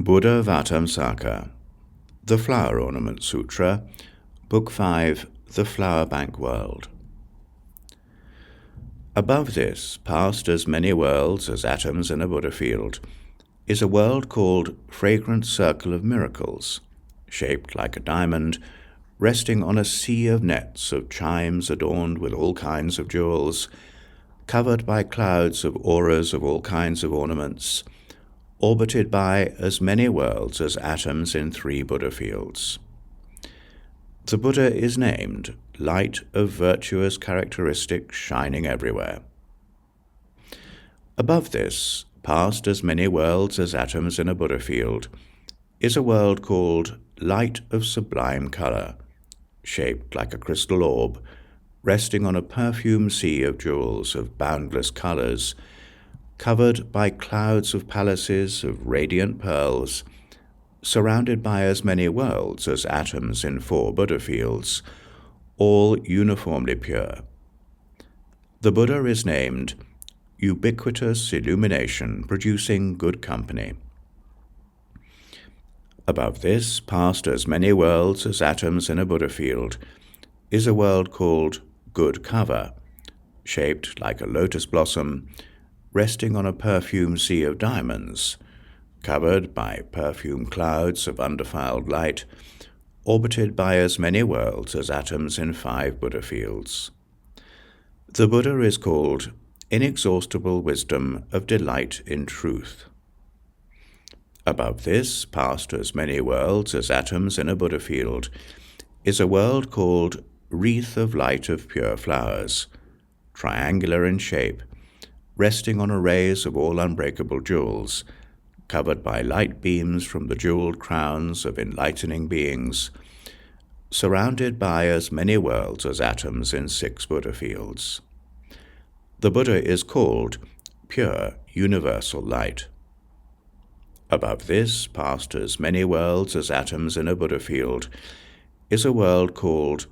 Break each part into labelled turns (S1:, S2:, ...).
S1: Buddhāvataṃsaka, the Flower Ornament Sutra, Book 5, The Flower Bank World. Above this, past as many worlds as atoms in a Buddha field, is a world called Fragrant Circle of Miracles, shaped like a diamond, resting on a sea of nets of chimes adorned with all kinds of jewels, covered by clouds of auras of all kinds of ornaments, orbited by as many worlds as atoms in 3 Buddha fields. The Buddha is named Light of Virtuous Characteristics Shining Everywhere. Above this, past as many worlds as atoms in a Buddha field, is a world called Light of Sublime Color, shaped like a crystal orb, resting on a perfume sea of jewels of boundless colors, covered by clouds of palaces of radiant pearls, surrounded by as many worlds as atoms in 4 Buddha fields, all uniformly pure. The Buddha is named Ubiquitous Illumination Producing Good Company. Above this, past as many worlds as atoms in a Buddha field, is a world called Good Cover, shaped like a lotus blossom, resting on a perfume sea of diamonds, covered by perfume clouds of undefiled light, orbited by as many worlds as atoms in 5 Buddha fields. The Buddha is called Inexhaustible Wisdom of Delight in Truth. Above this, past as many worlds as atoms in a Buddha field, is a world called Wreath of Light of Pure Flowers, triangular in shape, resting on arrays of all unbreakable jewels, covered by light beams from the jeweled crowns of enlightening beings, surrounded by as many worlds as atoms in 6 Buddha fields. The Buddha is called Pure Universal Light. Above this, past as many worlds as atoms in a Buddha field, is a world called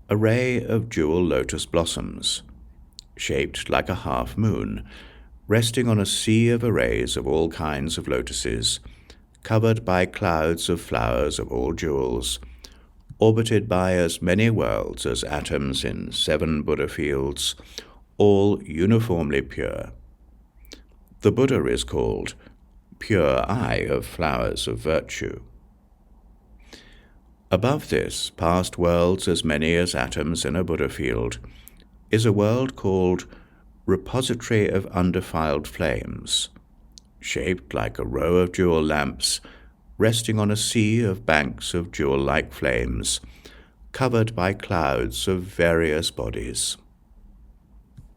S1: Array of Jewel Lotus Blossoms, shaped like a half-moon, resting on a sea of arrays of all kinds of lotuses, covered by clouds of flowers of all jewels, orbited by as many worlds as atoms in 7 Buddha fields, all uniformly pure. The Buddha is called Pure Eye of Flowers of Virtue. Above this, past worlds as many as atoms in a Buddha field, is a world called Repository of Undefiled Flames, shaped like a row of jewel lamps, resting on a sea of banks of jewel-like flames, covered by clouds of various bodies.